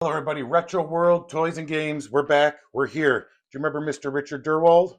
Hello, everybody. Retro World, Toys and Games. We're back. We're here. Do you remember Mr. Richard Durwald?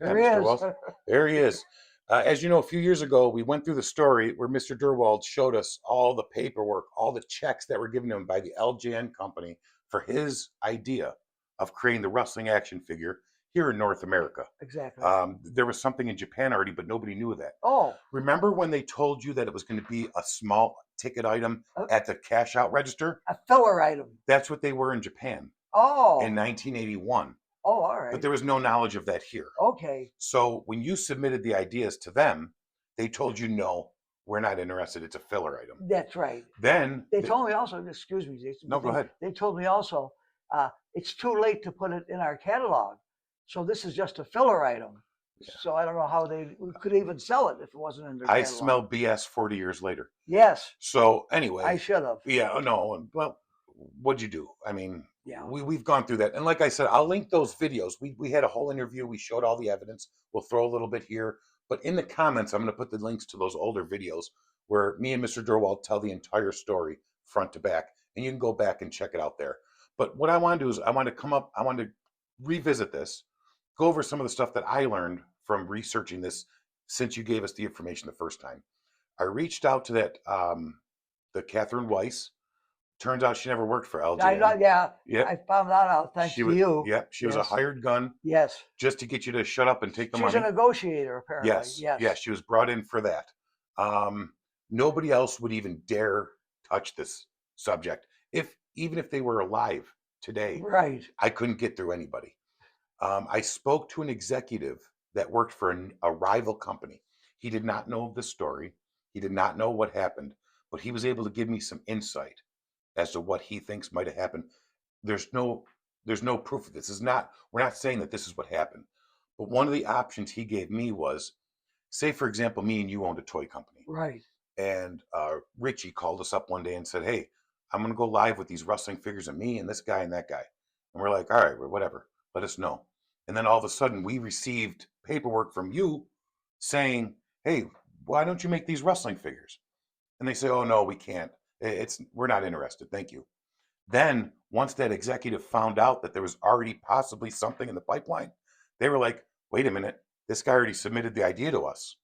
Yeah, There he Mr. is. Durwald. There he is. As you know, a few years ago, we went through the story where Mr. Durwald showed us all the paperwork, all the checks that were given to him by the LJN company for his idea of creating the wrestling action figure here in North America. Exactly. There was something in Japan already, but nobody knew that. Oh, Remember when they told you that it was going to be a small ticket item a, at the cash out register? a filler item. That's what they were in Japan Oh, in 1981, oh, all but right. there was no knowledge of that here. Okay. So when you submitted the ideas to them, they told you, no, we're not interested. It's a filler item. That's right. Then They told me also, excuse me, Jason. No, go ahead. They told me also, it's too late to put it in our catalog. So this is just a filler item. Yeah. So I don't know how they could even sell it if it wasn't in their catalog. I smell BS 40 years later. Yes. So anyway. I should have. Yeah, no. Well, what'd you do? I mean, yeah, we've gone through that. And like I said, I'll link those videos. We had a whole interview. We showed all the evidence. We'll throw a little bit here. But in the comments, I'm going to put the links to those older videos where me and Mr. Durwald tell the entire story front to back. And you can go back and check it out there. But what I want to do is I want to revisit this, go over some of the stuff that I learned from researching this since you gave us the information the first time. I reached out to that the Catherine Weiss. Turns out she never worked for LJN. Yeah, I found that out thanks to you. Yep, she was a hired gun. Yes. Just to get you to shut up and take the money. She's a negotiator, apparently. Yes. Yeah, she was brought in for that. Nobody else would even dare touch this subject, even if they were alive today. Right. I couldn't get through anybody. I spoke to an executive that worked for a rival company. He did not know the story. He did not know what happened, but he was able to give me some insight as to what he thinks might have happened. There's no proof of this. We're not saying that this is what happened. But one of the options he gave me was, say, for example, me and you owned a toy company. Right. And Richie called us up one day and said, hey, I'm going to go live with these wrestling figures of me and this guy and that guy. And we're like, all right, whatever. Let us know. And then all of a sudden we received paperwork from you saying, hey, why don't you make these wrestling figures? And they say, oh, no, we can't. We're not interested. Thank you. Then once that executive found out that there was already possibly something in the pipeline, they were like, wait a minute, this guy already submitted the idea to us.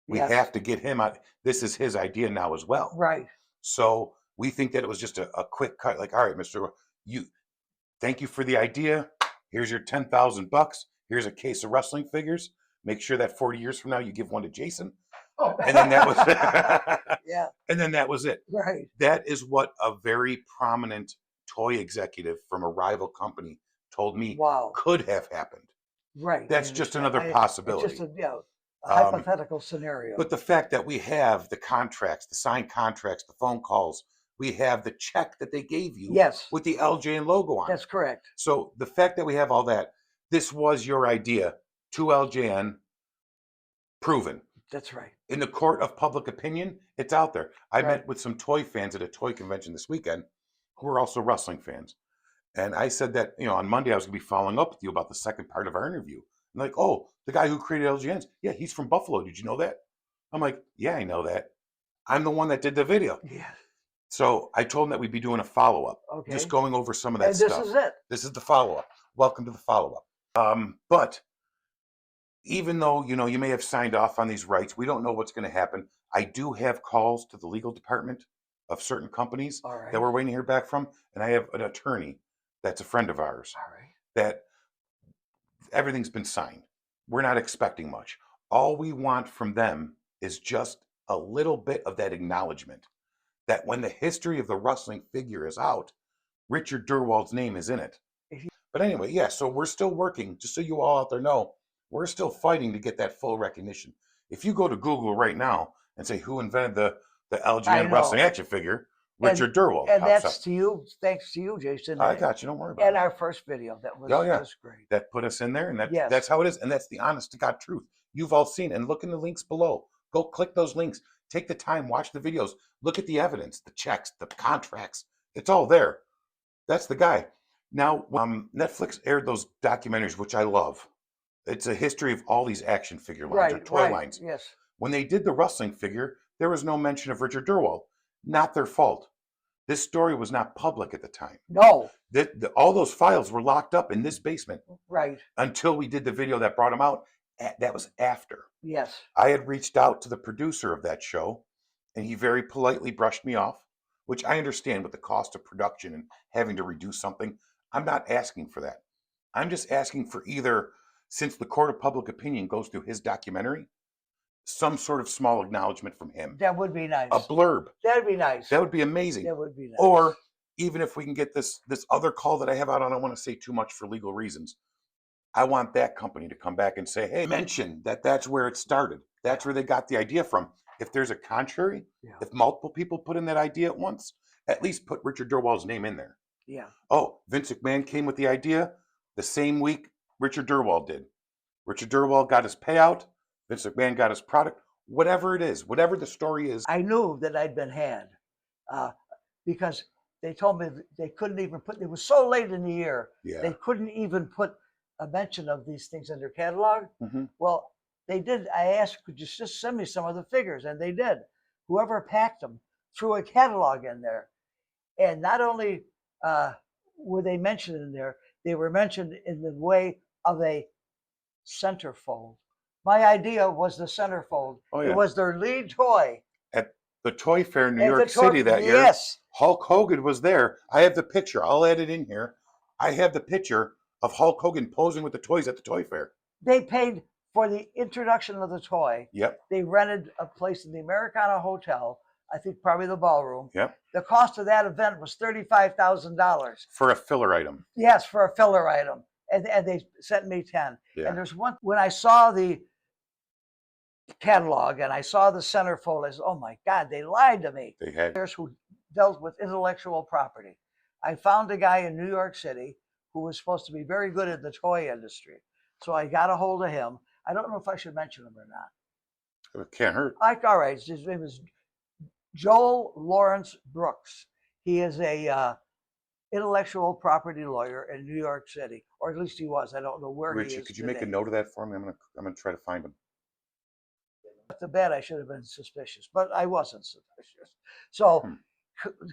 We have to get him out. This is his idea now as well. Right. So we think that it was just a quick cut. Like, all right, Mr. Thank you for the idea. Here's your $10,000. Here's a case of wrestling figures. Make sure that 40 years from now you give one to Jason. Oh. And then that was yeah. And then that was it. Right. That is what a very prominent toy executive from a rival company told me could have happened. Right. That's just another possibility. It's just a hypothetical scenario. But the fact that we have the contracts, the signed contracts, the phone calls, we have the check that they gave you with the LJN logo on it. That's correct. So the fact that we have all that, this was your idea to LJN, proven. That's right. In the court of public opinion, it's out there. I met with some toy fans at a toy convention this weekend who are also wrestling fans. And I said that, on Monday I was going to be following up with you about the second part of our interview. I'm like, oh, the guy who created LGNs, yeah, he's from Buffalo. Did you know that? I'm like, yeah, I know that. I'm the one that did the video. Yeah. So I told him that we'd be doing a follow-up. Okay. Just going over some of that stuff. This is it. This is the follow-up. Welcome to the follow-up. But even though, you may have signed off on these rights, we don't know what's going to happen. I do have calls to the legal department of certain companies that we're waiting to hear back from. And I have an attorney that's a friend of ours that everything's been signed. We're not expecting much. All we want from them is just a little bit of that acknowledgement that when the history of the wrestling figure is out, Richard Durwald's name is in it. But anyway, so we're still working, just so you all out there know, we're still fighting to get that full recognition. If you go to Google right now and say who invented the LGN wrestling action figure, Richard Durwald. And that's to you, thanks to you, Jason. I got you, don't worry about it. And our first video, that was just great. That put us in there, and that's how it is, and that's the honest to God truth. You've all seen, and look in the links below. Go click those links. Take the time, watch the videos. Look at the evidence, the checks, the contracts. It's all there. That's the guy. Now, Netflix aired those documentaries, which I love. It's a history of all these action figure lines or toy lines. Yes. When they did the wrestling figure, there was no mention of Richard Durwald. Not their fault. This story was not public at the time. No, All those files were locked up in this basement right. until we did the video that brought them out. That was after. Yes. I had reached out to the producer of that show, and he very politely brushed me off, which I understand with the cost of production and having to reduce something. I'm not asking for that. I'm just asking for either, since the court of public opinion goes through his documentary, some sort of small acknowledgement from him. That would be nice. A blurb. That'd be nice. That would be amazing. That would be nice. Or even if we can get this other call that I have out, I don't want to say too much for legal reasons. I want that company to come back and say, hey, mention that that's where it started. That's where they got the idea from. If there's a contrary, Yeah. if multiple people put in that idea at once, at least put Richard Durwald's name in there. Yeah. Oh, Vince McMahon came with the idea the same week Richard Durwald did. Richard Durwald got his payout. Vince McMahon got his product. Whatever it is, whatever the story is. I knew that I'd been had because they told me they couldn't even put, it was so late in the year, Yeah. they couldn't even put a mention of these things in their catalog. Mm-hmm. Well, they did. I asked, could you just send me some of the figures? And they did. Whoever packed them threw a catalog in there. And not only were they mentioned in there, they were mentioned in the way of a centerfold. My idea was the centerfold. Oh, yeah. It was their lead toy. At the Toy Fair in New At York the toy- City that year, Yes. Hulk Hogan was there. I have the picture. I'll add it in here. I have the picture of Hulk Hogan posing with the toys at the Toy Fair. They paid for the introduction of the toy. Yep. They rented a place in the Americana Hotel, I think probably the ballroom. Yep. The cost of that event was $35,000. For a filler item. Yes, for a filler item. And they sent me 10. Yeah. And there's one, when I saw the catalog and I saw the centerfold, I said, oh my God, they lied to me. They had. There's who dealt with intellectual property. I found a guy in New York City who was supposed to be very good in the toy industry. So I got a hold of him. I don't know if I should mention him or not. It can't hurt. All right, his name is Joel Lawrence Brooks. He is a intellectual property lawyer in New York City, or at least he was. I don't know where he Richie, is could you make a today. note of that for me? I'm gonna try to find him. At the bed, I should have been suspicious, but I wasn't suspicious. So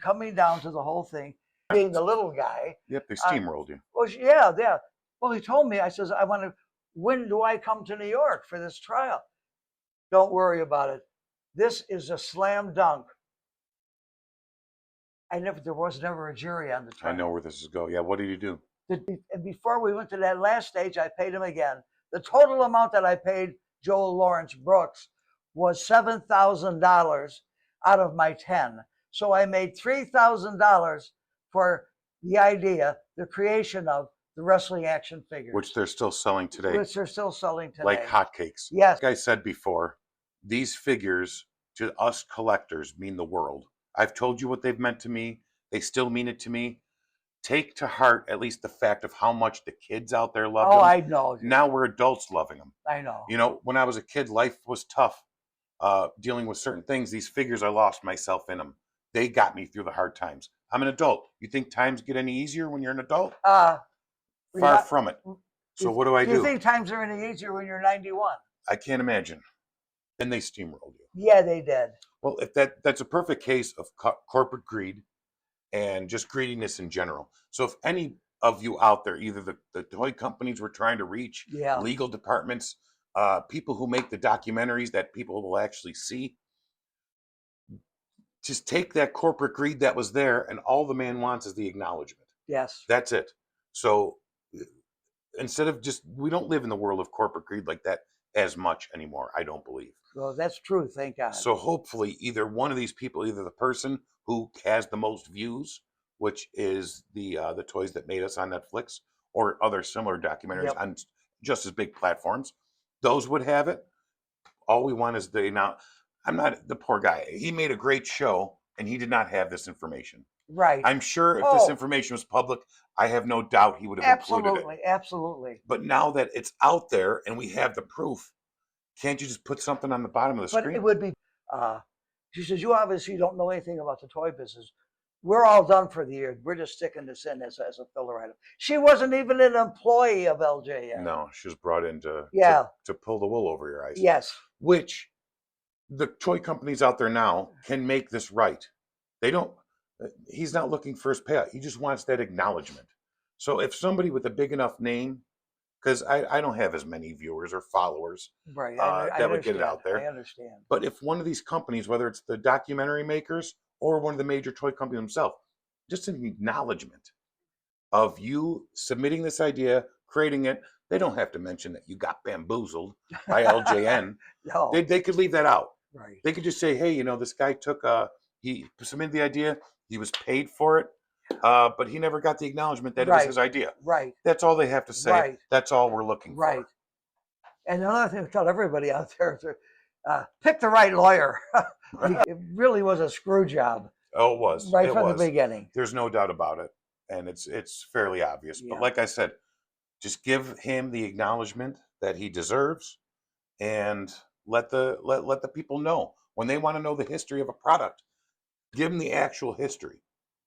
coming down to the whole thing, being the little guy. Yep, they steamrolled you. Well, yeah. Well, he told me, I says, when do I come to New York for this trial? Don't worry about it. This is a slam dunk. There was never a jury on the trial. I know where this is going. Yeah, what did you do? And before we went to that last stage, I paid him again. The total amount that I paid Joel Lawrence Brooks was $7,000 out of my 10. So I made $3,000 for the idea, the creation of the wrestling action figures. Which they're still selling today. Which they're still selling today. Like hotcakes. Yes. Like I said before, these figures to us collectors mean the world. I've told you what they've meant to me. They still mean it to me. Take to heart at least the fact of how much the kids out there love them. Oh, I know. Now we're adults loving them. I know. You know, when I was a kid, life was tough. Dealing with certain things, these figures, I lost myself in them. They got me through the hard times. I'm an adult. You think times get any easier when you're an adult? Far from it. So what do I do? Do you think times are any easier when you're 91? I can't imagine. And they steamrolled you. Yeah, they did. Well, if that's a perfect case of corporate greed and just greediness in general. So if any of you out there, either the toy companies we're trying to reach, Yeah. legal departments, people who make the documentaries that people will actually see, just take that corporate greed that was there, and all the man wants is the acknowledgement. Yes. That's it. So instead of we don't live in the world of corporate greed like that as much anymore, I don't believe. Well, that's true. Thank God. So hopefully either one of these people, either the person who has the most views, which is the Toys That Made Us on Netflix, or other similar documentaries on just as big platforms, those would have it. All we want is I'm not the poor guy. He made a great show and he did not have this information. Right. I'm sure if this information was public, I have no doubt he would have included it. Absolutely. But now that it's out there and we have the proof, can't you just put something on the bottom of the screen? But it would be, she says, you obviously don't know anything about the toy business. We're all done for the year. We're just sticking this in as a filler item. She wasn't even an employee of LJN. No, she was brought in to pull the wool over your eyes. Yes. Which the toy companies out there now can make this right. They don't, He's not looking for his payout. He just wants that acknowledgement. So if somebody with a big enough name, because I don't have as many viewers or followers Right. I that would get it understand. out there. I understand. But if one of these companies, whether it's the documentary makers or one of the major toy companies themselves, just an acknowledgement of you submitting this idea, creating it, they don't have to mention that you got bamboozled by LJN. No. They could leave that out. Right. They could just say, hey, this guy he submitted the idea, he was paid for it, but he never got the acknowledgement that it was Right. his idea. Right. That's all they have to say. Right. That's all we're looking Right. for. And another thing to tell everybody out there is pick the right lawyer. It really was a screw job Oh, it was. right It from was. the beginning. There's no doubt about it. And it's fairly obvious. But Yeah. like I said, just give him the acknowledgement that he deserves and let the people know. When they want to know the history of a product, give them the actual history.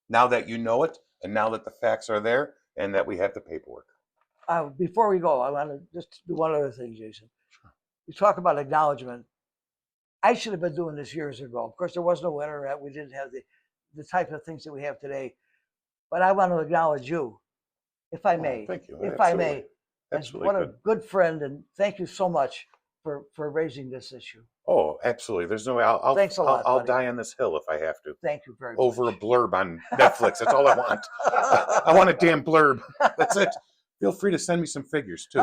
Now that you know it, and now that the facts are there, and that we have the paperwork. Before we go, I want to just do one other thing, Jason. Sure. You talk about acknowledgement. I should have been doing this years ago. Of course, there was no internet. We didn't have the type of things that we have today. But I want to acknowledge you, if I may. Thank you. If Absolutely. I may. Absolutely. What a good friend, and thank you so much for raising this issue. Oh, absolutely. There's no way. Thanks a lot, I'll buddy. die on this hill if I have to. Thank you very Over a much. blurb on Netflix. That's all I want. I want a damn blurb. That's it. Feel free to send me some figures too.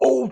Oh.